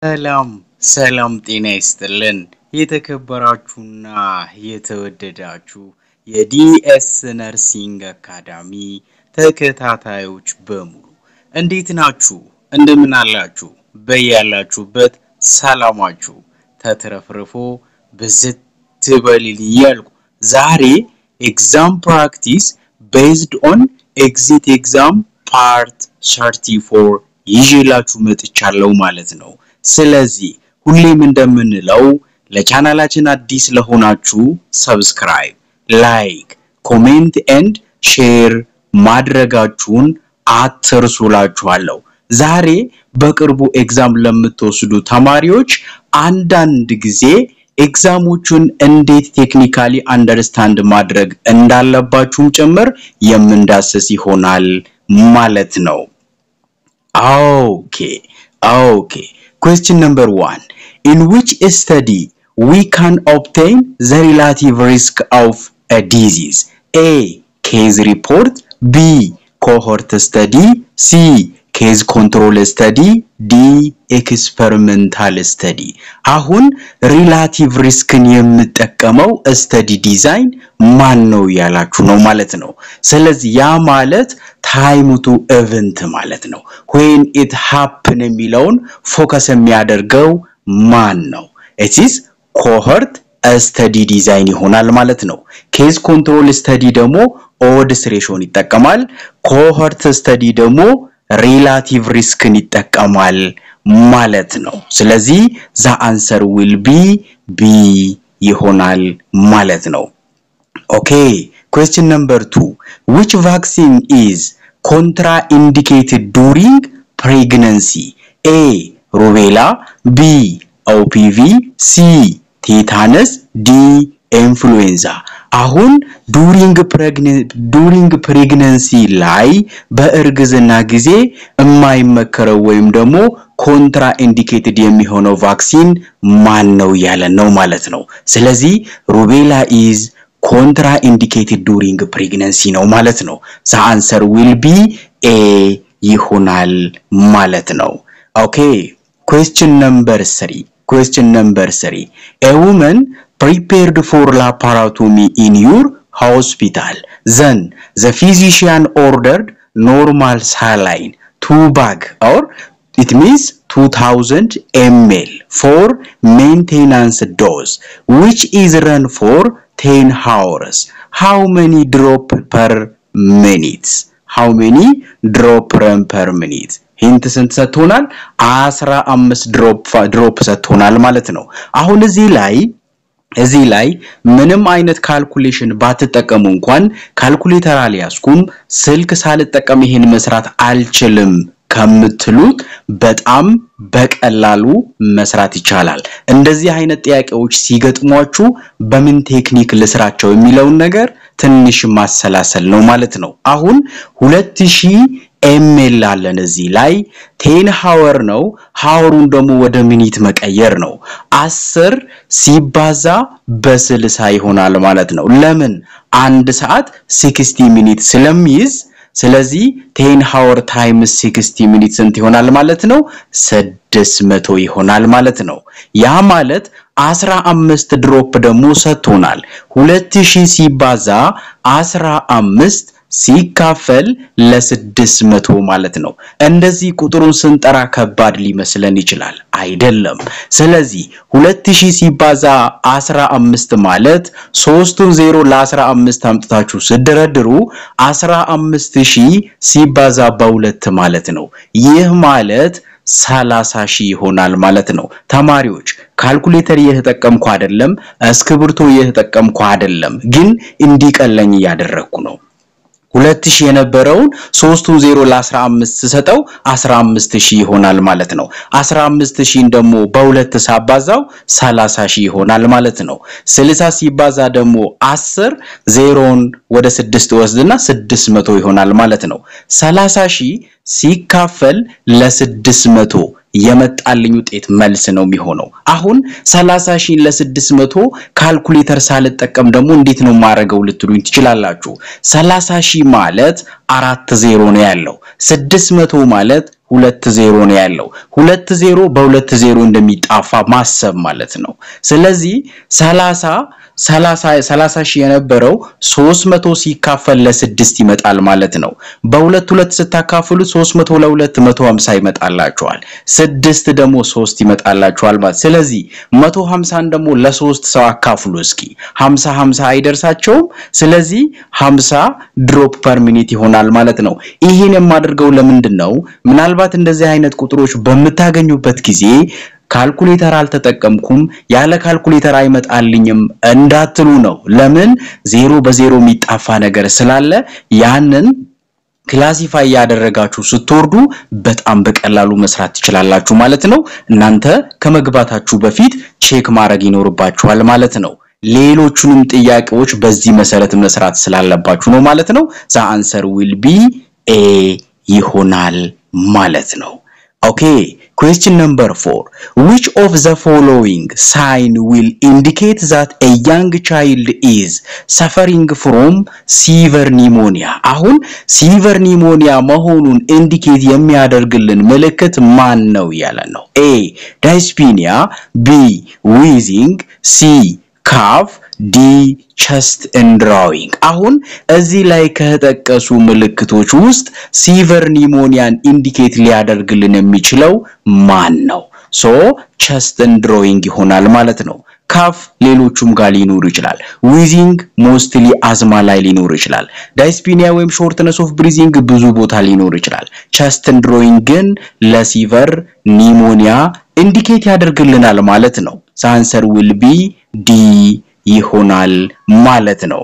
ሰላም ጤና ይስጥልን የተከበራችሁና የተወደዳችሁ የዲኤስ ነርሲንግ አካዳሚ ተከታታዮች በሙሉ እንዴት ናችሁ? እንደምን አላችሁ? በያላችሁበት ሰላማችሁ ተትረፍርፎ ብዝት ትበልል እያልኩ ዛሬ ኤግዛም ፕራክቲስ based on exit exam part 34 ይዤላችሁ መጥቻለሁ ማለት ነው። ስለዚህ ሁሌም እንደምንለው ለቻናላችን አዲስ ለሆናችሁ ሰብስክራይብ፣ ላይክ፣ ኮሜንት ኤንድ ሼር ማድረጋችሁን አትርሱላችኋለሁ። ዛሬ በቅርቡ ኤግዛም ለምትወስዱ ተማሪዎች አንዳንድ ጊዜ ኤግዛሞቹን እንዴት ቴክኒካሊ አንደርስታንድ ማድረግ እንዳለባችሁም ጭምር የምንዳስስ ይሆናል ማለት ነው። Okay. Question number 1. In which study we can obtain the relative risk of a disease? A. Case report. B. Cohort study. C. Case control study. D. Experimental study. አሁን relative riskን የምንጠቀመው study design ማን ነው ያላችሁ ነው ማለት ነው። ስለዚህ ያ ማለት time to event ማለት ነው። when it happen የሚለውን ፎከስ የሚያደርገው ማን ነው? it is cohort study design ይሆናል ማለት ነው። case control study ደግሞ odds ratio ይጠቀማል። cohort study ደግሞ relative riskን ይጠቀማል ማለት ነው። ስለዚህ the answer will be B ይሆናል ማለት ነው። Okay, question number 2. Which vaccine is contraindicated during pregnancy? A. Rubella. B. OPV. C. Tetanus. D. Influenza. አሁን during pregnancy ላይ በእርግዝና ጊዜ የማይመከረው ወይም ደግሞ contraindicated የሚሆነው ቫክሲን ማን ነው ያለን ነው ማለት ነው። ስለዚህ Rubella is contraindicated during pregnancy ነው ማለት ነው። The answer will be A ይሆናል ማለት ነው። Okay, question number 3. A woman prepared for laparotomy in your hospital. Then the physician ordered normal saline 2 bag or it means 2000 ml for maintenance dose which is run for 10 hours. How many drop per minute? Hint ስንት ሰጥቶናል? 15 ድሮፕ ሰጥቶናል ማለት ነው። አሁን እዚህ ላይ ምንም አይነት ካልኩሌሽን ባትጠቀሙ እንኳን ካልኩሌተር አልያዝኩም ስልክ ሳልጠቀም ይሄን መስራት አልችልም ከምትሉት በጣም በቀላሉ መስራት ይቻላል። እንደዚህ አይነት ጥያቄዎች ሲገጥሟችሁ በምን ቴክኒክ ልስራቸው የሚለውን ነገር ትንሽ ማሰላሰል ነው ማለት ነው። አሁን 2000 ml አለን እዚህ ላይ 10 hour ነው። ሃወሩን ደግሞ ወደ ሚኒት መቀየር ነው። 10 ሲባዛ በ60 ይሆናል ማለት ነው። ለምን አንድ ሰዓት 60 ሚኒት ስለሚይዝ ስለዚህ 10 hour times 60 minutes ስንት ይሆናል ማለት ነው? 600 ይሆናል ማለት ነው። ያ ማለት 15 ድሮፕ ደግሞ ሰጥቶናል። 2000 ሲባዛ 15 ሲካፈል ለ600 ማለት ነው። እንደዚህ ቁጥሩን ስንጠራ ከባድ ሊመስለን ይችላል፣ አይደለም። ስለዚህ 2000 ሲባዛ 15 ማለት 3ቱን 0 ለ15 አምጥታችሁ ሲደረድሩ 15000 ሲባዛ በ2 ማለት ነው። ይህ ማለት 30000 ይሆናል ማለት ነው። ተማሪዎች ካልኩሌተር እየተጠቀምኩ አይደለም፣ እስክሪብቶ እየተጠቀምኩ አይደለም፣ ግን እንዲቀለኝ ያደረኩ ነው። 2000 የነበረውን 3ቱን 0 ለ15 ሰጠው 15000 ይሆናል ማለት ነው። 15000 ደግሞ በ2 ሳባዛው 30000 ይሆናል ማለት ነው። 60 ሲባዛ ደግሞ 10 0ን ወደ 6 ወስድና 600 ይሆናል ማለት ነው። 30000 ሲካፈል ለ600 የመጣልኝ ውጤት መልስ ነው የሚሆነው አሁን 30000 ለ600 ካልኩሌተር ሳልጠቀም ደግሞ እንዴት ነው ማረገው ልትሉኝ ትችላላችሁ 30000 ማለት 40 ነው ያለው 600 ማለት 20 ነው ያለው 20 በ20 እንደሚጣፋ ማሰብ ማለት ነው ስለዚህ 30 የነበረው 300 ሲካፈል ለ6 ይመጣል ማለት ነው በሁለት ስታካፍሉት 300 ለ2 150 ይመጣላችኋል 6 ደግሞ 3 ይመጣላችኋል ማለት ስለዚህ 150 ደግሞ ለ3 ሰው አካፍሉ እስኪ 50 አይደርሳቸውም ስለዚህ 50 ድሮፕ ፐር ሚኒት ይሆናል ማለት ነው ይሄን የማደርገው ለምንድነው ምናልባት እንደዚህ አይነት ቁጥሮች በመታገኙበት ጊዜ ካልኩሌተር አልተጠቀምኩም ያለ ካልኩሌተር አይመጣልኝም እንዳትሉ ነው ለምን 0 በ0 የሚጣፋ ነገር ስላለ ያንን ክላሲፋይ ያደረጋችሁ ስትወርዱ በጣም በቀላሉ መስራት ትችላላችሁ ማለት ነው እናንተ ከመግባታችሁ በፊት ቼክ ማድረግ ይኖርባችኋል ማለት ነው ሌሎቹንም ጥያቄዎች በዚህ መሰረት መስራት ስላለባችሁ ነው ማለት ነው the answer will be a ይሆናል ማለት ነው Okay, question number 4. Which of the following sign will indicate that a young child is suffering from severe pneumonia? አሁን severe pneumonia መሆኑን indicate የሚያደርግልን ምልክት ማን ነው ያለ ነው? A. dyspnea, B. wheezing, C. cough, D. chest and drawing አሁን እዚህ ላይ ከተጠቀሱ ምልክቶች ውስጥ ሲቨር ኒሞኒያን ኢንዲኬት ሊያደርግልን የሚችለው ማን ነው ሶ chest and drawing ይሆናል ማለት ነው cough ሌሎቹም ጋር ሊኖር ይችላል wheezing mostly አዝማ ላይ ሊኖር ይችላል dyspnea ወይም shortness of breathing ብዙ ቦታ ሊኖር ይችላል chest and drawing ግን ለሲቨር ኒሞኒያ ኢንዲኬት ያደርግልናል ማለት ነው the answer will be D ይሆናል ማለት ነው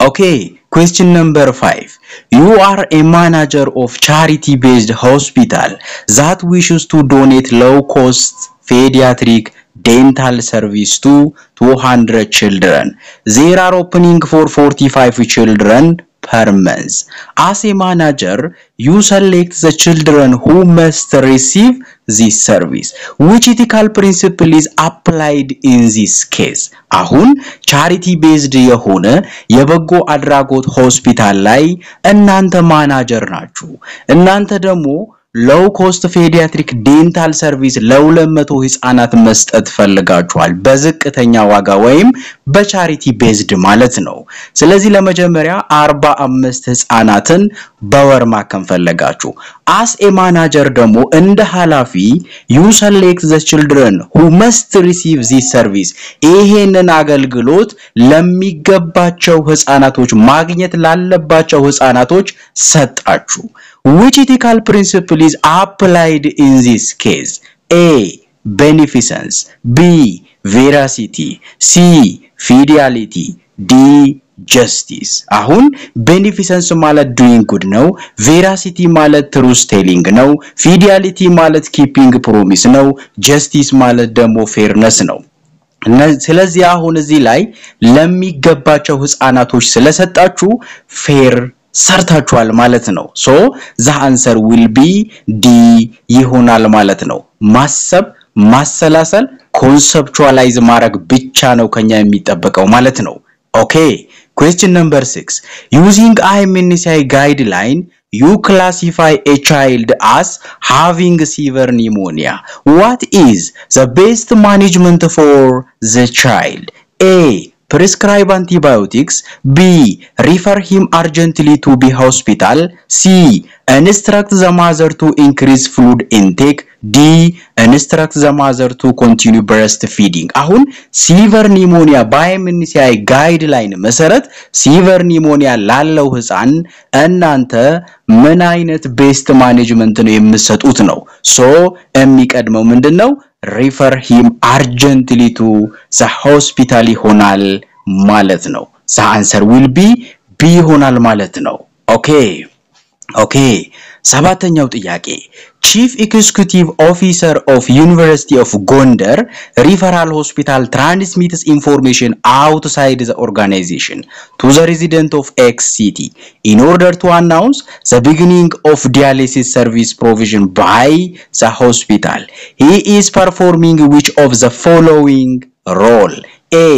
Okay, question number 5. You are a manager of charity-based hospital that wishes to donate low-cost pediatric dental service to 200 children. There are opening for 45 children per month. As a manager, you select the children who must receive this service. Which ethical principle is applied in this case? አሁን charity based የሆነ የበጎ አድራጎት ሆስፒታል ላይ እናንተ ማናጀር ናችሁ እናንተ ደግሞ low cost pediatric dental service ለ200 ህፃናት መስጠት ፈልጋችኋል በዝቅተኛ ዋጋ ወይም በቻሪቲ ቤዝድ ማለት ነው ስለዚህ ለመጀመሪያ 45 ህፃናትን በወር ማከም ፈልጋችሁ as a manager ደግሞ እንደ ኃላፊ you select the children who must receive this service ይሄንን አገልግሎት ለሚገባቸው ህፃናቶች ማግኘት ላለባቸው ህፃናቶች ሰጣችሁ Which ethical principle is applied in this case? A. Beneficence. B. Veracity. C. Fidelity. D. Justice. አሁን beneficence ማለት doing good ነው veracity ማለት truth telling ነው fidelity ማለት keeping promise ነው justice ማለት ደግሞ fairness ነው ስለዚህ አሁን እዚህ ላይ ለሚገባቸው ህፃናቶች ስለሰጣችሁ fair ሰርታችኋል ማለት ነው so the answer will be D ይሆናል ማለት ነው ማሰብ ማሰላሰል ኮንሰፕቹአላይዝ ማድረግ ብቻ ነው ከኛ የሚጠበቀው ማለት ነው okay question number 6 using IMNCI guideline you classify a child as having severe pneumonia what is the best management for the child A prescribe antibiotics B refer him urgently to the hospital C instruct the mother to increase fluid intake D instruct the mother to continue breastfeeding አሁን severe pneumonia በአይኤምኤንሲአይ ጋይድላይን መሰረት severe pneumonia ላለው ህፃን እናንተ ምን አይነት ቤስት ማኔጅመንት ነው የምትሰጡት ነው ሶ የሚቀድመው ምንድነው refer him urgently to the hospital ይሆናል ማለት ነው the answer will be B ይሆናል ማለት ነው okay ሰባተኛው ጥያቄ Chief Executive Officer of University of Gondar Referral Hospital transmits information outside the organization to the resident of X city in order to announce the beginning of dialysis service provision by the hospital. He is performing which of the following role? A.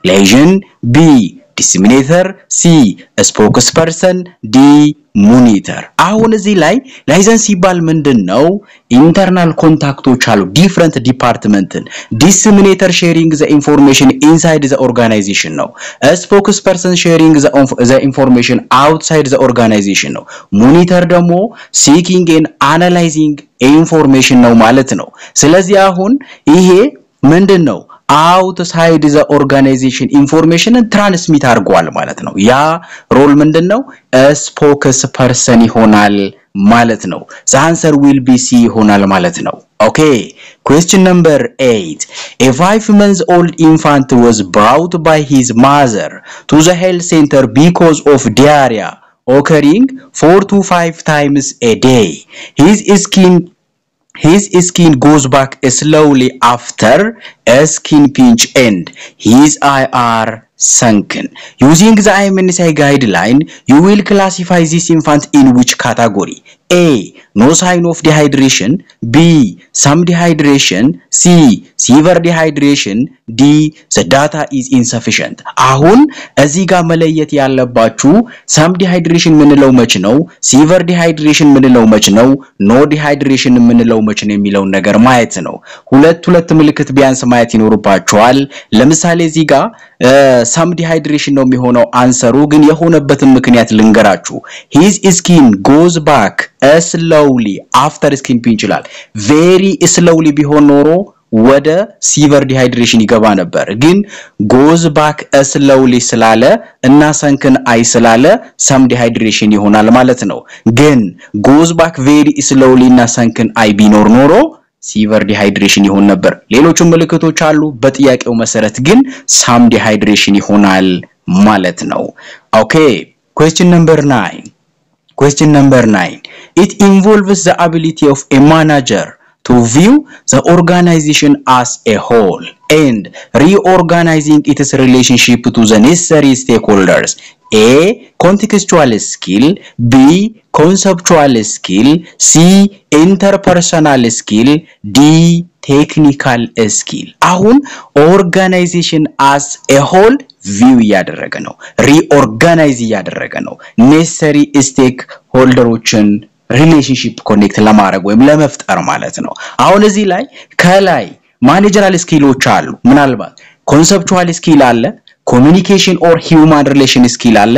Liaison, B. Disseminator, C. A spokesperson, D. Monitor. አሁን እዚህ ላይ ላይሰንስ ሲባል ምንድነው? ኢንተርናል ኮንታክቶች አሉ ዲፈረንት ዲፓርትመንትን ዲስሚኔተር ሼሪንግ ዘ ኢንፎርሜሽን ኢንሳይድ ዘ ኦርጋናይዜሽን ነው ስፖክስፐርሰን ሼሪንግ ዘ ኢንፎርሜሽን አውትሳይድ ዘ ኦርጋናይዜሽን ነው ሞኒተር ደግሞ ሲኪንግ ኤንድ አናላይዚንግ ኢንፎርሜሽን ነው ማለት ነው ስለዚህ አሁን ይሄ ምንድነው outside the organization information transmit አርጓል ማለት ነው ያ ሮል ምንድነው spokesperson ይሆናል ማለት ነው the answer will be C ይሆናል ማለት ነው okay question number 8 a 5-month-old infant was brought by his mother to the health center because of diarrhea occurring 4 to 5 times a day his skin goes back slowly after a skin pinch and his eye are sunken. Using the IMNSI guideline, you will classify this infant in which category? A. No sign of dehydration. B. Some dehydration. C. Severe dehydration. D. The data is insufficient. አሁን እዚህ ጋር መለየት ያለባችሁ some dehydration ምንለው መች ነው severe dehydration ምንለው መች ነው no dehydration ምንለው መች ነው የሚለው ነገር ማየት ነው ሁለት ምልክት ቢያንስ ማየት ይኖርባችኋል ለምሳሌ እዚህ ጋር some dehydration ነው የሚሆነው አንሰሩ ግን የሆነበትን ምክንያት ልንገራችሁ his skin goes back slowly after skin pinch ይላል very slowly ቢሆን ኖሮ ወደ severe dehydration ይገባ ነበር ግን goes back slowly ስላለ እና sunken eye ስላለ some dehydration ይሆናል ማለት ነው ግን goes back very slowly እና sunken eye ቢኖር ኖሮ severe dehydration ይሆን ነበር ሌሎችም ምልክቶች አሉ በጥያቄው መሰረት ግን some dehydration ይሆናል ማለት ነው okay question number 9 it involves the ability of a manager to view the organization as a whole and reorganizing its relationship to the necessary stakeholders A. Contextual skill B. Conceptual skill C. Interpersonal skill D. Technical skill አሁን organization as a whole view ያደረገ ነው reorganize ያደረገ ነው necessary stakeholdersን relationship connect ለማድረግ ወይም ለመፍጠር ማለት ነው አሁን እዚህ ላይ ከላይ ማኔጀራል ስኪሎች አሉ ምናልባት ኮንሰፕቹዋል ስኪል አለ communication or human relation skill አለ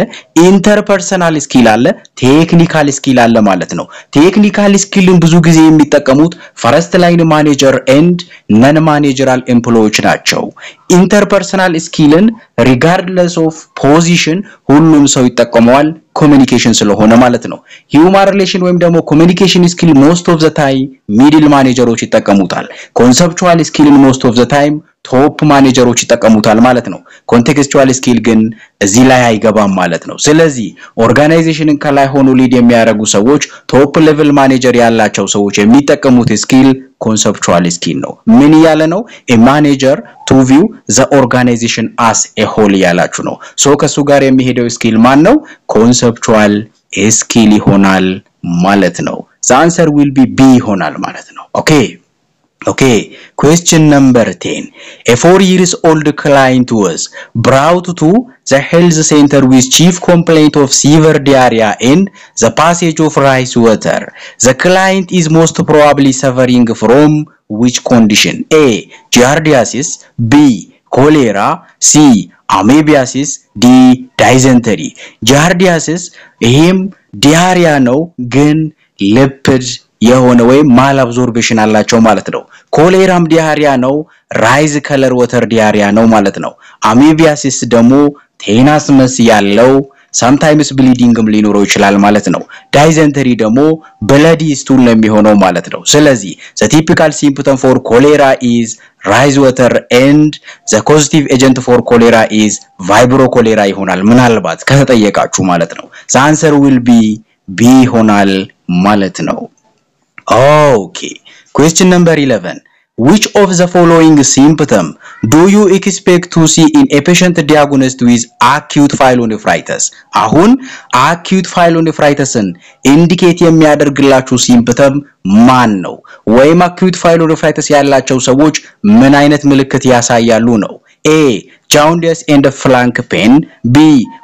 interpersonal skill አለ technical skill አለ ማለት ነው technical skillን ብዙ ጊዜ የሚጠቀሙት first line manager and non managerial employees ናቸው interpersonal skillን regardless of position ሁሉም ሰው ይጠቀመዋል communication ስለሆነ ማለት ነው human relation ወይም ደግሞ communication skill most of the time middle managers ይጠቀሙታል conceptual skill most of the time ቶፕ ማኔጀሮች ይጠቀሙታል ማለት ነው ኮንቴክስቹዋል ስኪል ግን እዚህ ላይ አይገባም ማለት ነው ስለዚህ ኦርጋናይዜሽንን ከላይ ሆኖ ሊድ የሚያደርጉ ሰዎች ቶፕ ሌቭል ማኔጀር ያላቸው ሰዎች የሚጠቀሙት ስኪል ኮንሰፕቹዋል ስኪል ነው ምን ያለ ነው a manager to view the organization as a whole ያላችሁ ነው ሶ ከሱ ጋር የሚሄደው ስኪል ማን ነው ኮንሰፕቹዋል ስኪል ይሆናል ማለት ነው the answer will be B ይሆናል ማለት ነው Okay, question number 10. A 4-year-old client was brought to the health center with chief complaint of severe diarrhea and the passage of rice water. The client is most probably suffering from which condition? A. Giardiasis B. Cholera C. Amoebiasis D. Dysentery. Giardiasis him diarrhea ነው ግን lipid የሆነ ወይ ማል አብዞርቤሽን አላቸው ማለት ነው ኮሌራም ዲያሪያ ነው ራይዝ ከለር ወተር ዲያሪያ ነው ማለት ነው አሜቢያሲስ ደግሞ ቴናስመስ ያለው sometimes bleedingም ሊኖረው ይችላል ማለት ነው ዳይዘንተሪ ደግሞ bloody stool ነው የሚሆነው ማለት ነው ስለዚህ the typical symptom for cholera is rise water and the causative agent for cholera is vibrio cholera ይሆናል ምናልባት ከተጠየቃችሁ ማለት ነው the answer will be B ይሆናል ማለት ነው Okay question number 11 Which of the following symptom do you expect to see in a patient diagnosed with acute pyelonephritis? አሁን acute pyelonephritisን indicate የሚያደርግላችሁ symptom ማን ነው? ወይም acute pyelonephritis ያላቸው ሰዎች ምን አይነት ምልክት ያሳያሉ ነው? A. Jaundice and flank pain. B.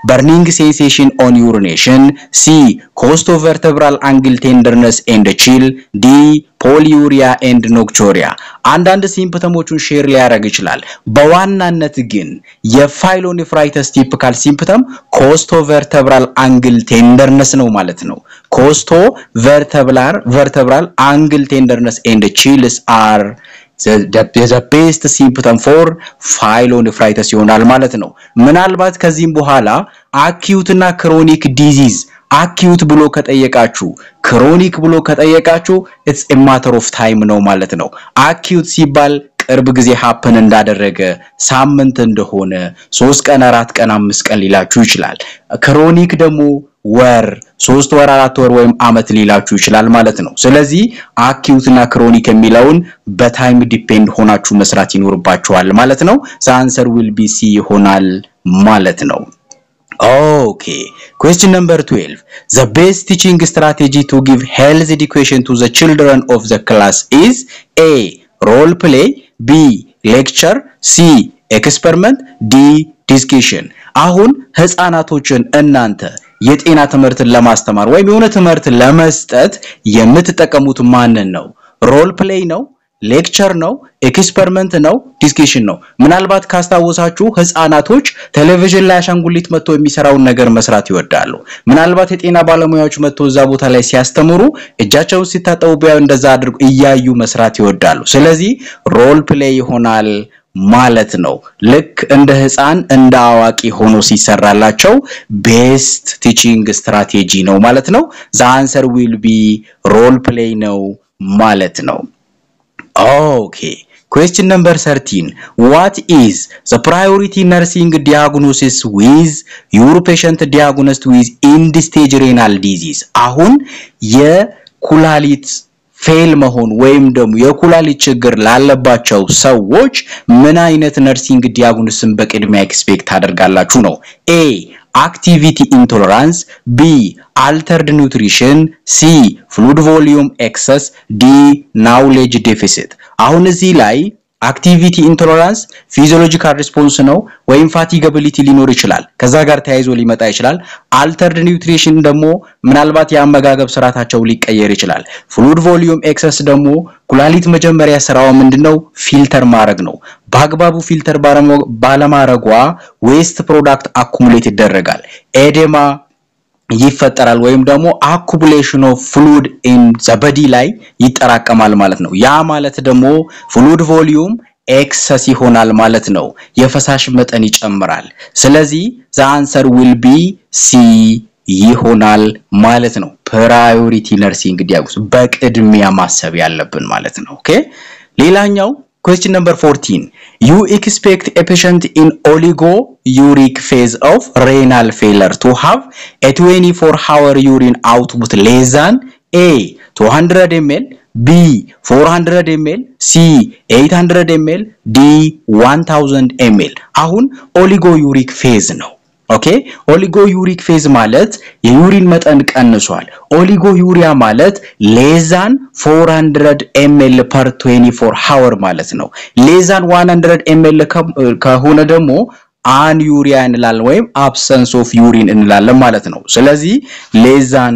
Burning sensation on urination. C. Costovertebral angle tenderness and chill. D. Polyuria and nocturia. አንዳንድ ሲምፕተሞቹን ሼር ሊያደርግ ይችላል በዋናነት ግን የፋይሎኔፍራይተስ ቲፒካል ሲምፕተም costovertebral angle tenderness ነው ማለት ነው costovertebral angle tenderness and chills are the best symptom for pyelonephritis ይሆናል ማለት ነው ምናልባት ከዚህም በኋላ acute እና chronic disease acute ብሎ ከጠየቃችሁ chronic ብሎ ከጠየቃችሁ it's a matter of time ነው ማለት ነው acute ሲባል ቅርብ ጊዜ happen እንዳደረገ ሳምንት እንደሆነ 3 ቀን 4 ቀን 5 ቀን ሊላችሁ ይችላል chronic ደግሞ ወር 3 ወር 4 ወር ወይም አመት ሊላችሁ ይችላል ማለት ነው ስለዚህ acute እና chronic የሚለውን በታይም ዲፔንድ ሆናችሁ መስራት ይኖርባችኋል ማለት ነው the answer will be C ይሆናል ማለት ነው Okay question number 12 the best teaching strategy to give health education to the children of the class is A role play B lecture C experiment D discussion አሁን ህፃናቶችን እናንተ የጤና ትምህርትን ለማስተማር ወይም የሆነ ትምህርት ለመስጠት የምትጠቀሙት ማንን ነው ሮል ፕሌይ ነው ሌክቸር ነው ኤክስፐሪመንት ነው ዲስከሽን ነው ምናልባት ካስታወሳችሁ ህፃናቶች ቴሌቪዥን ላይ አሻንጉሊት መጥቶ የሚሰራውን ነገር መስራት ይወዳሉ ምናልባት የጤና ባለሙያዎች መጥቶ እዛ ቦታ ላይ ሲያስተምሩ እጃቸውን ሲታጠቡ ቢያዩ እንደዛ አድርጉ እያዩ መስራት ይወዳሉ ስለዚህ ሮል ፕሌይ ይሆናል ማለት ነው ልክ እንደ ህፃን እንደ አዋቂ ሆኖ ሲሰራላቸው ቤስት ቲቺንግ ስትራቴጂ ነው ማለት ነው the answer will be role play ነው ማለት ነው Okay question number 13 what is the priority nursing diagnosis with your patient diagnosed with end stage renal disease አሁን የኩላሊት ፌል መሆን ወይም ደግሞ የኩላሊት ችግር ላለባቸው ሰዎች ምን አይነት ነርሲንግ ዲያግኖሲስን በቅድሚያ ኤክስፔክት አደርጋላችሁ ነው A activity intolerance B altered nutrition C fluid volume excess D knowledge deficit አሁን እዚህ ላይ activity intolerance physiological response ነው ወይም fatigability ሊኖር ይችላል ከዛ ጋር ተያይዞ ሊመጣ ይችላል altered nutrition ደግሞ ምናልባት ያመጋገብ ስርዓታቸው ሊቀየር ይችላል fluid volume excess ደግሞ ኩላሊት መጀመሪያ ስራው ምንድነው ፊልተር ማድረግ ነው በአግባቡ ፊልተር ባለማረጓ waste product accumulate ይደረጋል ኤዴማ ይፈጠራል ወይም ደግሞ accumulation of fluid in the body ላይ ይጠራቀማል ማለት ነው ያ ማለት ደግሞ fluid volume excess ይሆናል ማለት ነው የፈሳሽ መጠን ይጨምራል ስለዚህ the answer will be C ይሆናል ማለት ነው priority nursing diagnosis በቅድሚያ ማሰብ ያለብን ማለት ነው ኦኬ ሌላኛው Question number 14 you expect a patient in oligouric phase of renal failure to have a 24-hour urine output less than A 200 ml B 400 ml C 800 ml D 1000 ml አሁን oligouric phase ነው Okay oligouric phase ማለት የዩሪን መጠን ቀንሷል ኦሊጎዩሪያ ማለት less than 400 ml per 24 hour ማለት ነው less than 100 ml ከሆነ ደግሞ anuria እንላለን ወይም absence of urine እንላለን ማለት ነው ስለዚህ less than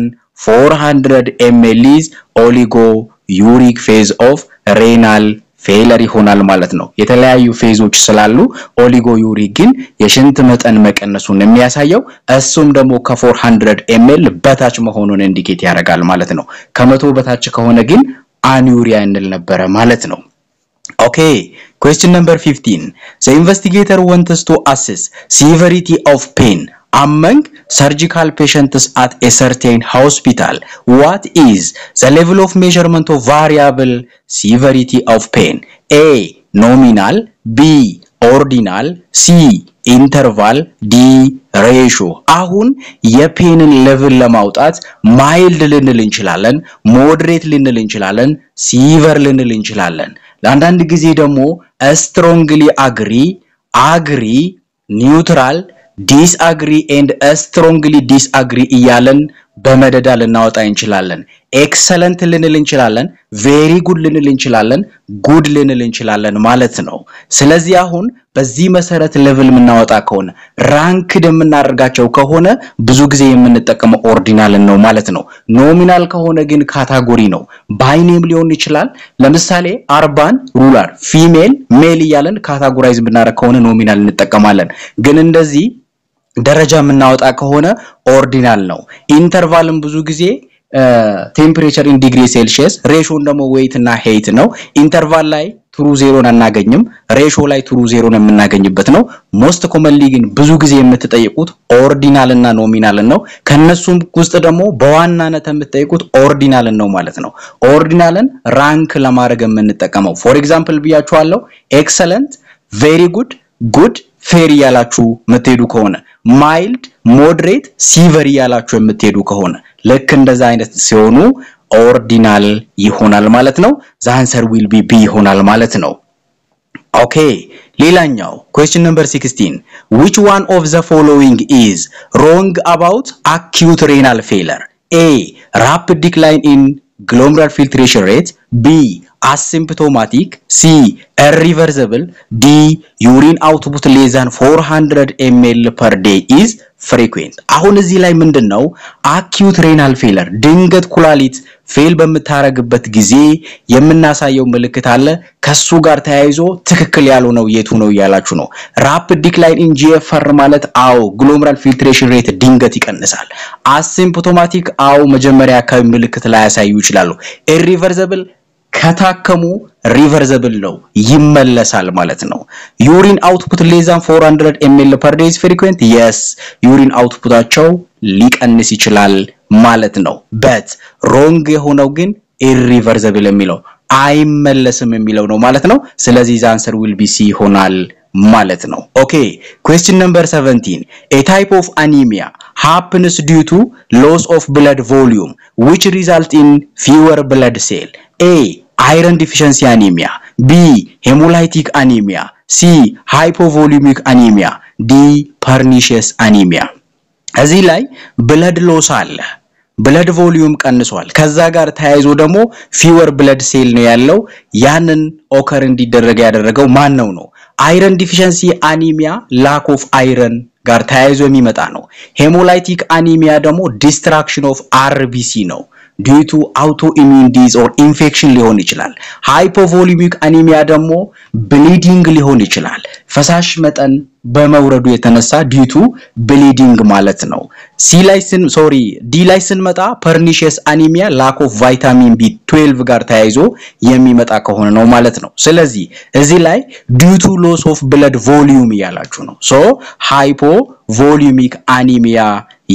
400 ml is oligouric phase of renal ፌለር ይሆናል ማለት ነው የተለያዩ ፌዞች ስላሉ ኦሊጎዩሪክ ግን የሽንት መጠን መቀነሱን የሚያሳየው እሱም ደግሞ ከ400 ml በታች መሆኑን ኢንዲኬት ያደርጋል ማለት ነው ከመቶ በታች ከሆነ ግን አኑሪያ እንል ነበር ማለት ነው Okay question number 15 the investigator wants to assess severity of pain among surgical patients at a certain hospital what is the level of measurement of variable severity of pain A nominal B ordinal C ኢንተርቫል ዲ ሬሽዮ አሁን የፔንን ሌቭል ለማውጣት ማይልድ ልንል እንችላለን ሞደሬት ልንል እንችላለን ሲቨር ልንል እንችላለን ለአንዳንድ ጊዜ ደግሞ strongly agree neutral disagree and strongly disagree እያለን በመደዳ ልናወጣ እንችላለን excellent ልንል እንችላለን very good ልንል እንችላለን good ልንል እንችላለን ማለት ነው ስለዚህ አሁን በዚህ መሰረት ሌቭል ምናወጣ ከሆነ ራንክድ የምናደርጋቸው ከሆነ ብዙ ጊዜ የምንጠቀመው ኦርዲናል ነው ማለት ነው ኖሚናል ከሆነ ግን ካታጎሪ ነው ባይ ኔም ሊሆን ይችላል ለምሳሌ አርባን ሩላር ፊሜል ሜል እያለን ካታጎራይዝ ብናደርግ ከሆነ ኖሚናል እንጠቀማለን ግን እንደዚህ ደረጃ ምናወጣ ከሆነ ኦርዲናል ነው ኢንተርቫልም ብዙ ጊዜ ቴምፕሬቸር ኢን ዲግሪ ሴልሺየስ ሬሾን ደግሞ ዌይት እና ሄይት ነው ኢንተርቫል ላይ ትሩ ዜሮን አናገኝም ሬሾ ላይ ትሩ ዜሮን የምናገኝበት ነው ሞስት ኮመንሊ ግን ብዙ ጊዜ የምትጠይቁት ኦርዲናል እና ኖሚናል ነው ከነሱም ውስጥ ደግሞ በዋናነት የምትጠይቁት ኦርዲናል ነው ማለት ነው ኦርዲናልን ራንክ ለማድረግ የምንጠቀመው ፎር ኤግዛምፕል ብያችኋለሁ ኤክሰለንት ቬሪ ጉድ ጉድ ፌር ያላችሁ የምትሄዱ ከሆነ ማይልድ ሞደሬት ሲቨር ያላችሁ የምትሄዱ ከሆነ ልክ እንደዛ አይነት ሲሆኑ ordinal ይሆናል ማለት ነው the answer will be b ይሆናል ማለት ነው okay ሌላኛው question number 16 which one of the following is wrong about acute renal failure a rapid decline in glomerular filtration rate b asymptomatic c irreversible d urine output less than 400 ml per day is frequent አሁን እዚህ ላይ ምንድነው acute renal failure ድንገት ኩላሊት ፌል በመታረግበት ጊዜ የምናሳየው ምልክት አለ ከሱ ጋር ተያይዞ ትክክል ያልሆነው የቱ ነው ያላችሁ ነው rapid decline in GFR ማለት አው glomerular filtration rate ድንገት ይቀንሳል asymptomatic አው መጀመሪያ አካባቢ ምልክት ላይ ያሳዩ ይችላል irreversible ከታከሙ reversible ነው ይመለሳል ማለት ነው urine output less than 400 ml per day is frequent yes urine outputአቸው ሊቀንስ ይችላል ማለት ነው but wrong የሆነው ግን irreversible የሚለው አይመለስም የሚለው ነው ማለት ነው ስለዚህ the answer will be c ይሆናል ማለት ነው okay question number 17 a type of anemia happens due to loss of blood volume which result in fewer blood cell a iron deficiency anemia b hemolytic anemia c hypovolemic anemia d pernicious anemia እዚህ ላይ blood loss አለ blood volume ቀንሷል ከዛ ጋር ተያይዞ ደግሞ fewer blood cell ነው ያለው ያንን ኦከር እንዲደረግ ያደረገው ማን ነው iron deficiency anemia lack of iron ጋር ተያይዞ የሚመጣ ነው hemolytic anemia ደግሞ destruction of RBC ነው due to autoimmune disease or infection ሊሆን ይችላል hypovolemic anemia ደግሞ bleeding ሊሆን ይችላል ፈሳሽ መጠን በመውረዱ የተነሳ due to bleeding ማለት ነው D ላይ ስንመጣ pernicious anemia lack of vitamin B12 ጋር ተያይዞ የሚመጣ ከሆነ ነው ማለት ነው ስለዚህ እዚህ ላይ due to loss of blood volume ያላችሁ ነው so hypovolemic anemia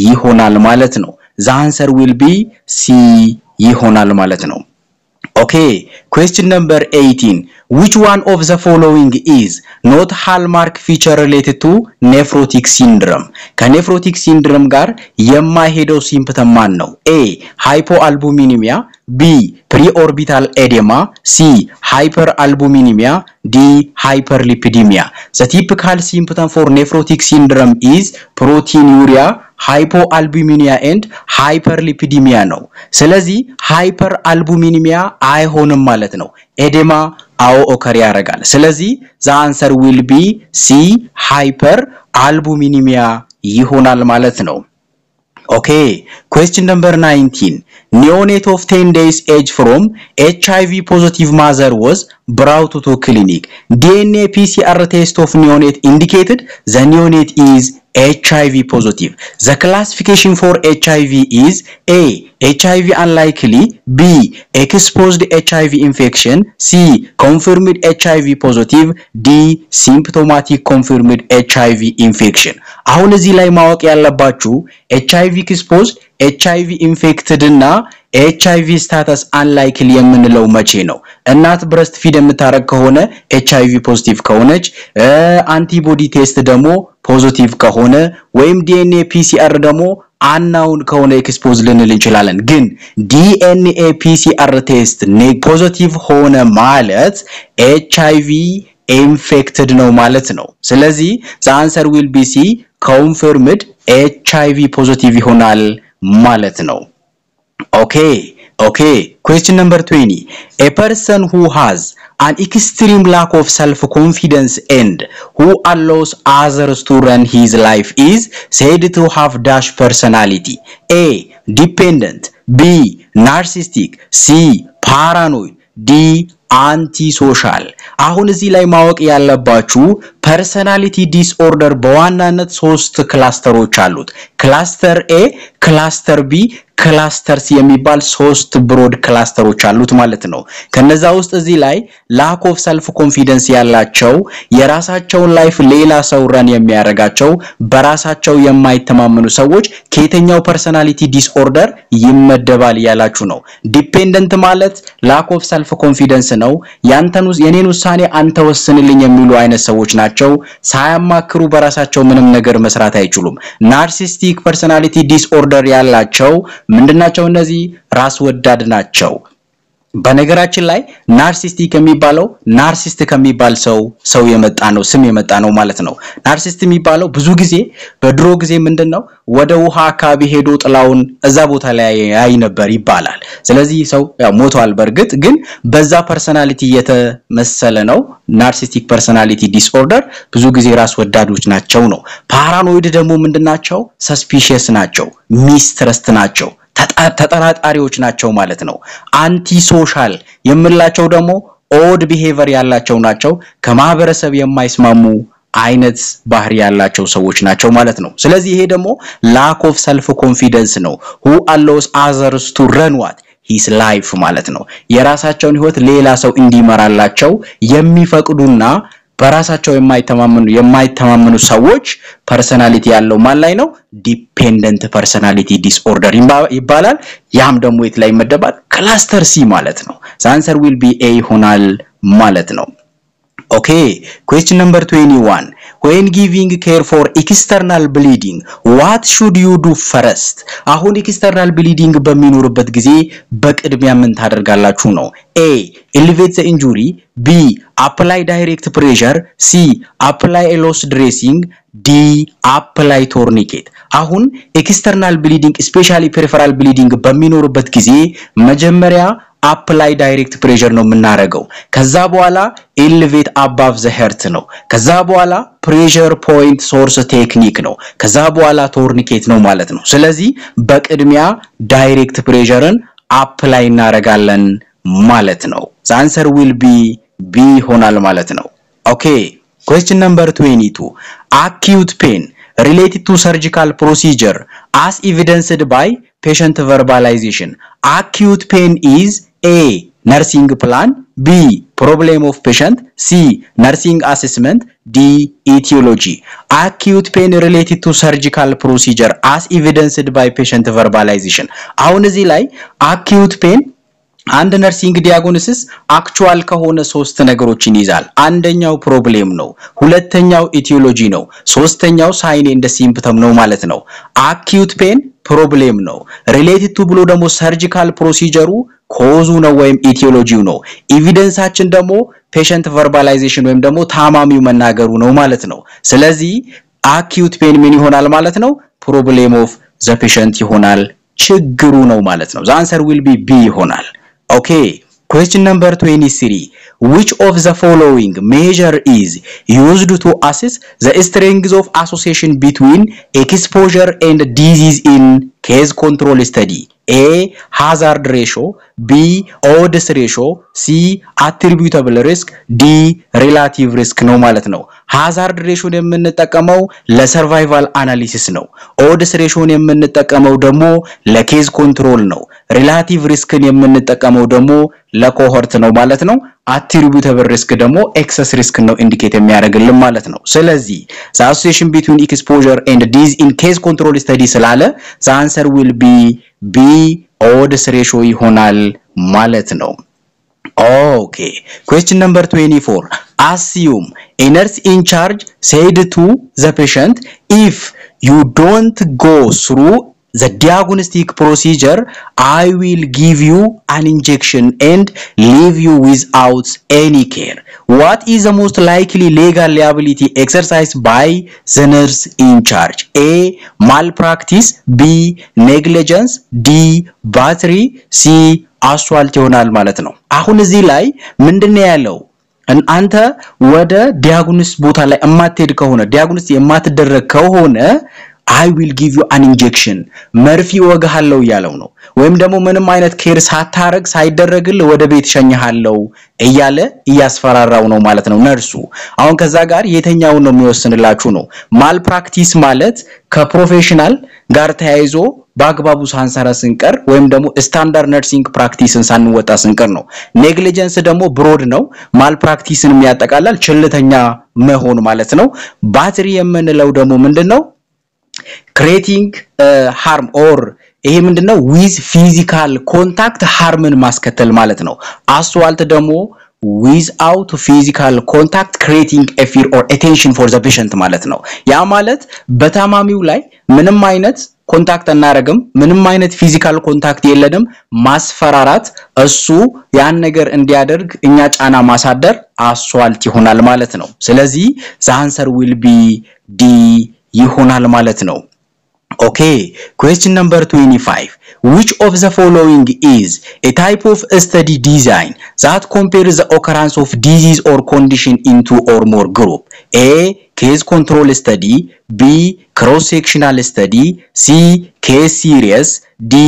ይሆናል ማለት ነው the answer will be c ይሆናል ማለት ነው okay question number 18 which one of the following is not hallmark feature related to nephrotic syndrome ከnephrotic syndrome ጋር የማይሄደው ሲምፕተም ማን ነው a hypoalbuminemia b preorbital edema c hyperalbuminemia d hyperlipidemia the typical symptom for nephrotic syndrome is proteinuria hypoalbuminemia and hyperlipidemia ነው ስለዚህ hyperalbuminemia አይሆንም ማለት ነው edema አው ኦከር ያረጋል ስለዚህ the answer will be c hyperalbuminemia ይሆናል ማለት ነው okay question number 19 neonate of 10 days age from HIV positive mother was brought to clinic DNA PCR test of neonate indicated the neonate is HIV positive the classification for HIV is a HIV unlikely b exposed HIV infection c confirmed HIV positive d symptomatic confirmed HIV infection አሁን እዚህ ላይ ማወቅ ያለባችሁ HIV exposed HIV ኢንፌክትድ እና HIV ስታተስ አንላይክሊ የምንለው መቼ ነው? እናት ብረስት ፊድ የምታረግ ከሆነ HIV ፖዚቲቭ ከሆነች አንቲቦዲ ቴስት ደግሞ ፖዚቲቭ ከሆነ ወይም DNA PCR ደግሞ አናውን ከሆነ ኤክስፖዝ ልንል እንችላለን ግን DNA PCR ቴስት ፖዚቲቭ ሆነ ማለት HIV infected ነው ማለት ነው ስለዚህ the answer will be C confirmed HIV positive ይሆናል ማለት ነው Okay, question number 20. A person who has an extreme lack of self-confidence and who allows others to run his life is said to have dash personality. A. Dependent. B. Narcissistic. C. Paranoid. D. Antisocial. አሁን እዚህ ላይ ማወቅ ያለባችሁ personality disorder በዋናነት 3 ክላስተሮች አሉት ክላስተር A ክላስተር B ክላስተር C የሚባል 3 ብሮድ ክላስተሮች አሉት ማለት ነው ከነዛ ውስጥ እዚህ ላይ lack of self confidence ያላቸው የራሳቸውን ላይፍ ሌላ ሰው ረን የሚያረጋቸው በራሳቸው የማይተማመኑ ሰዎች ከየትኛው personality disorder ይመደባል ያላችሁ ነው dependent ማለት lack of self confidence ነው የኔን ውሳኔ አንተ ወስንልኝ የሚሉ አይነት ሰዎች ናቸው ሳያማክሩ በራሳቸው ምንም ነገር መስራት አይችሉም narcissistic personality disorder ያላቸው ምንድናቸው እነዚህ ራስ ወዳድ ናቸው በነገራችን ላይ ናርሲስቲክ የሚባለው ናርሲስት ከሚባል ሰው የመጣ ነው ስም የመጣ ነው ማለት ነው ናርሲስት የሚባለው ብዙ ጊዜ በድሮ ጊዜ ምንድነው ወደ ውሃ አካባቢ ሄዶ ጥላውን እዛ ቦታ ላይ ያይ ነበር ይባላል ስለዚህ ሰው ያው ሞቷል በርግጥ ግን በዛ ፐርሰናሊቲ የተመሰለ ነው ናርሲስቲክ ፐርሰናሊቲ ዲስኦርደር ብዙ ጊዜ ራስ ወዳዶች ናቸው ነው ፓራኖይድ ደግሞ ምንድናቸው ሰስፒሺየስ ናቸው ሚስትረስት ናቸው ተጠራጣሪዎች ናቸው ማለት ነው አንቲ ሶሻል የምላቸው ደግሞ ኦድ ቢሄቪየር ያላቸው ናቸው ከማህበረሰብ የማይስማሙ አይነት ባህሪ ያላቸው ሰዎች ናቸው ማለት ነው ስለዚህ ይሄ ደግሞ lack of self confidence ነው who allows others to run what his life ማለት ነው የራሳቸውን ህይወት ሌላ ሰው እንዲመራላቸው የሚፈቅዱና በራሳቸው የማይተማመኑ ሰዎች ፐርሰናሊቲ ያለው ማን ላይ ነው ዲፔንደንት ፐርሰናሊቲ ዲስኦርደር ይባላል ያም ደግሞ የት ላይ ይመደባል ክላስተር C ማለት ነው the answer will be A ይሆናል ማለት ነው Okay, question number 21. When giving care for external bleeding, what should you do first? አሁን external bleeding በሚኖርበት ጊዜ በቅድሚያ ምን ታደርጋላችሁ ነው? A. Elevate the injury. B. Apply direct pressure. C. Apply a loose dressing. D. Apply tourniquet. አሁን external bleeding, especially peripheral bleeding በሚኖርበት ጊዜ መጀመሪያ apply direct pressure ነው የምናረጋው ከዛ በኋላ elevate above the heart ነው ከዛ በኋላ pressure point source technique ነው ከዛ በኋላ tourniquet ነው ማለት ነው ስለዚህ በቅድሚያ direct pressureን apply እናረጋለን ማለት ነው the answer will be B ሆናል ማለት ነው okay question number 22 acute pain related to surgical procedure as evidenced by patient verbalization acute pain is A. Nursing plan. B. Problem of patient. C. Nursing assessment. D. Etiology. Acute pain related to surgical procedure as evidenced by patient verbalization. አሁን እዚህ ላይ acute pain አንድ ነርሲንግ ዲያግኖሲስ አክቹአል ከሆነ 3 ነገሮችን ይዛል አንደኛው ፕሮብሌም ነው ሁለተኛው ኢቲዮሎጂ ነው ሶስተኛው ሳይን ኤንድ ሲምፕተም ነው ማለት ነው አኪዩት ፔን ፕሮብሌም ነው ሪሌትድ ቱ ብሎ ደግሞ ሰርጂካል ፕሮሲጀሩ ኮዙ ነው ወይም ኢቲዮሎጂው ነው ኤቪደንሳችን ደግሞ ፔሸንት ቨርባላይዜሽን ወይም ደግሞ ታማሚው መናገሩ ነው ማለት ነው ስለዚህ አኪዩት ፔን ምን ይሆናል ማለት ነው ፕሮብሌም ኦፍ ዘ ፔሸንት ይሆናል ችግሩ ነው ማለት ነው the answer will be B ይሆናል Okay, question number 23. Which of the following measure is used to assess the strength of association between exposure and disease in case control study? A hazard ratio, B odds ratio, C attributable risk, D relative risk ነው ማለት ነው hazard ratio የምንጠቀመው ለሰርቫይቫል አናሊሲስ ነው odds ratio የምንጠቀመው ደግሞ ለኬዝ ኮንትሮል ነው relative risk የምንጠቀመው ደግሞ ለኮሆርት ነው ማለት ነው attributable risk ደግሞ excess risk ነው ኢንዲኬት የሚያደርግልን ማለት ነው ስለዚህ the association between exposure and disease in case control study ስላለ the answer will be B odds ratio ይሆናል ማለት ነው okay question number 24 assume a nurse in charge said to the patient if you don't go through the diagnostic procedure I will give you an injection and leave you without any care what is the most likely legal liability exercised by the nurse in charge A malpractice B negligence D battery C assault ይሆናል ማለት ነው አሁን እዚህ ላይ ምንድነው ያለው አንተ ወደ ዲያግኖስ ቦታ ላይ እማትሄድ ከሆነ ዲያግኖስ የማትደረግ ከሆነ I will give you an injection መርፊ ወጋሃለው ያለው ነው ወይም ደግሞ ምንም አይነት ኬር ሳታረግ ሳይደረግል ወደ ቤት ሸኝሃለው እያለ ያስፈራራው ነው ማለት ነው ነርሱ አሁን ከዛ ጋር የተኛው ነው የሚወስንላችሁ ነው ማልፕራክቲስ ማለት ከፕሮፌሽናል ጋር ተያይዞ ባግባቡ ሳንሰራ ስንቀር ወይም ደግሞ ስታንዳርድ ነርሲንግ ፕራክቲስን ሳንወጣ ስንቀር ነው ኔግሊጀንስ ደግሞ ብሮድ ነው ማልፕራክቲስን የሚያጠቃልላል ችልተኛ መሆን ማለት ነው ባትሪ የምንለው ደግሞ ምንድነው creating harm or ይሄ ምንድነው with physical contact harmን ማስከተል ማለት ነው assault ደግሞ without physical contact creating a fear or attention for the patient ማለት ነው ያ ማለት በታማሚው ላይ ምንም አይነት ኮንታክት እናረግም ምንም አይነት ፊዚካል ኮንታክት የለንም ማስፈራራት እሱ ያን ነገር እንዲያደርግ እኛ ጫና ማሳደር assault ይሆናል ማለት ነው ስለዚህ the answer will be D ይሆናል ማለት ነው Okay question number 25 which of the following is a type of study design that compares the occurrence of disease or condition in two or more group A case control study B cross sectional study C case series D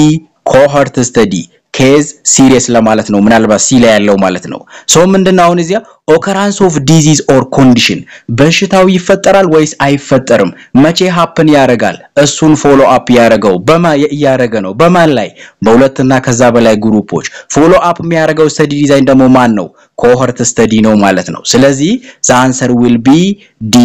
cohort study case series ለማለት ነው ምናልባት C ላይ ያለው ማለት ነው ሶ ምንድነው አሁን እዚያ occurrence of disease or condition በሽታው ይፈጠራል ወይስ አይፈጠርም መቼ happen ያረጋል እሱን follow up ያረጋው ያረገ ነው በማን ላይ በሁለትና ከዛ በላይ ግሩፖች follow up የሚያረጋው study design ደግሞ ማን ነው cohort study ነው ማለት ነው ስለዚህ the answer will be D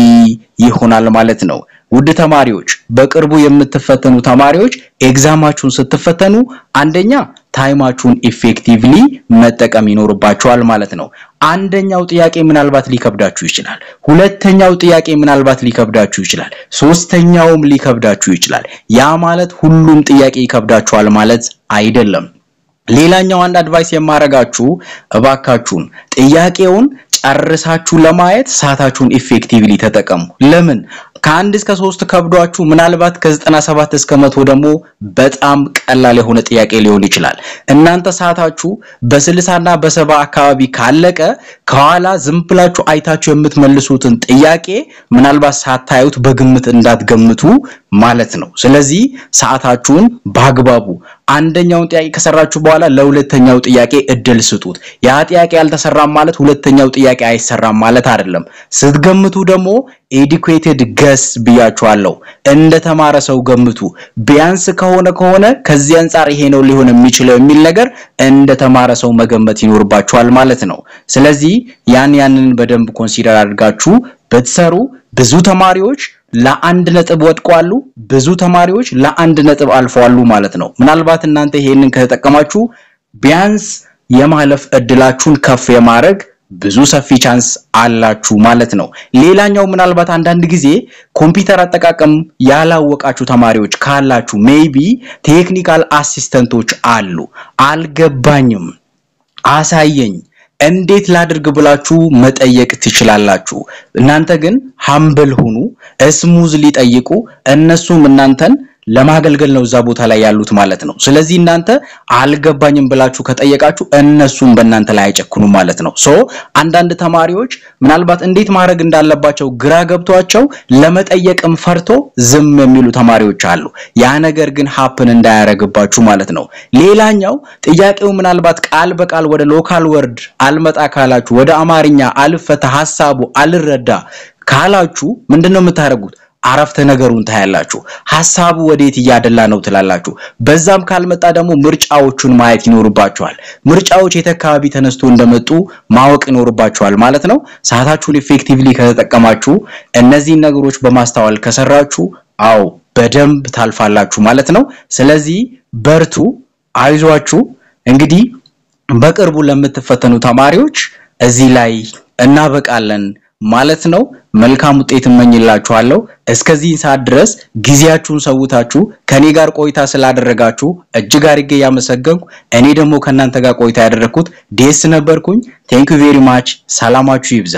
ይሆናል ማለት ነው ውድ ተማሪዎች በቅርቡ የምትፈተኑ ተማሪዎች ኤግዛማችሁን ስትፈተኑ አንደኛ ታይማችሁን ኢፌክቲቭሊ መጠቀም ይኖርባችኋል ማለት ነው አንደኛው ጥያቄ ምናልባት ሊከብዳችሁ ይችላል ሁለተኛው ጥያቄ ምናልባት ሊከብዳችሁ ይችላል ሶስተኛውም ሊከብዳችሁ ይችላል ያ ማለት ሁሉም ጥያቄ ይከብዳችኋል ማለት አይደለም ሌላኛው አንድ አድቫይስ የማረጋችሁ እባካችሁን ጥያቄውን ጨርሳችሁ ለማየት ሰዓታችሁን ኢፌክቲቭሊ ተጠቀሙ ለምን ከ1 እስከ 3 ከብዷችሁ ምናልባት ከ97 እስከ 100 ደግሞ በጣም ቀላል የሆነ ጥያቄ ሊሆን ይችላል እናንተ ሰዓታችሁ በ60 እና በ70 አካባቢ ካለቀ ከኋላ ዝም ብላችሁ አይታችሁ የምትመልሱትን ጥያቄ ምናልባት ሳታዩት በግምት እንዳትገምቱ ማለት ነው ስለዚህ ሰዓታችሁን በአግባቡ አንደኛውን ጥያቄ ከሰራችሁ በኋላ ለሁለተኛው ጥያቄ እድል ስጡት ያ ጥያቄ ያልተሰራም ማለት ሁለተኛው ጥያቄ አይሰራም ማለት አይደለም ስትገምቱ ደግሞ educated guess ብያችኋለሁ እንደ ተማረ ሰው ገምቱ ቢያንስ ከሆነ ከዚህ አንፃር ይሄ ነው ሊሆን የሚችለው የሚል ነገር እንደ ተማረ ሰው መገመት ይኖርባችኋል ማለት ነው ስለዚህ ያንን በደንብ ኮንሲደር አድርጋችሁ በትሰሩ ብዙ ተማሪዎች ለአንድ ነጥብ ወድቋሉ ብዙ ተማሪዎች ለአንድ ነጥብ አልፈዋሉ ማለት ነው ምናልባት እናንተ ይሄንን ከተጠቀማችሁ ቢያንስ የማለፍ እድላችሁን ከፍ የማድረግ ብዙ ሰፊ ቻንስ አላችሁ ማለት ነው ሌላኛው ምናልባት አንዳንድ ጊዜ ኮምፒውተር አጠቃቀም ያላወቃችሁ ተማሪዎች ካላችሁ ሜይቢ ቴክኒካል አሲስታንቶች አሉ አልገባኝም አሳየኝ እንዴት ላድርግ ብላችሁ መጠየቅ ትችላላችሁ እናንተ ግን humble ሁኑ ስሙዝሊ ጠይቁ እነሱም እናንተን ለማገልገል ነው እዛ ቦታ ላይ ያሉት ማለት ነው ስለዚህ እናንተ አልገባኝም ብላችሁ ከጠየቃችሁ እነሱም በእናንተ ላይ አይጨክኑ ማለት ነው ሶ አንዳንድ ተማሪዎች ምናልባት እንዴት ማድረግ እንዳለባቸው ግራ ገብቷቸው ለመጠየቅም ፈርቶ ዝም የሚሉ ተማሪዎች አሉ ያ ነገር ግን happen እንዳያረግባችሁ ማለት ነው ሌላኛው ጥያቄው ምናልባት ቃል በቃል ወደ ሎካል ወርድ አልመጣ ካላችሁ ወደ አማርኛ አልፈታ ሐሳቡ አልረዳ ካላችሁ ምንድነው የምታረጉት አረፍተ ነገሩን ታያላችሁ ሐሳቡ ወዴት ያደላ ነው ትላላችሁ በዛም ካልመጣ ደግሞ ምርጫዎቹን ማየት ይኖርባችኋል ምርጫዎች የተካባቢ ተነስቶ እንደመጡ ማወቅ ይኖርባችኋል ማለት ነው ሰዓታችሁን ኢፌክቲቭሊ ከተጠቀማችሁ እነዚህ ነገሮች በማስተዋል ከሰራችሁ አው በደንብ ታልፋላችሁ ማለት ነው ስለዚህ በርቱ አይዟችሁ እንግዲህ በቅርቡ ለምትፈተኑ ተማሪዎች እዚህ ላይ እናበቃለን ማለት ነው መልካም ውጤት እመኝላችኋለሁ እስከዚህ ሰዓት ድረስ ጊዜያችሁን ሰውታችሁ ከኔ ጋር ቆይታ ስላደረጋችሁ እጅግ አድርጌ ያመሰግንኩ እኔ ደግሞ ከናንተ ጋር ቆይታ ያደረኩት ዴስ ነበርኩኝ thank you very much ሰላማችሁ ይብዛ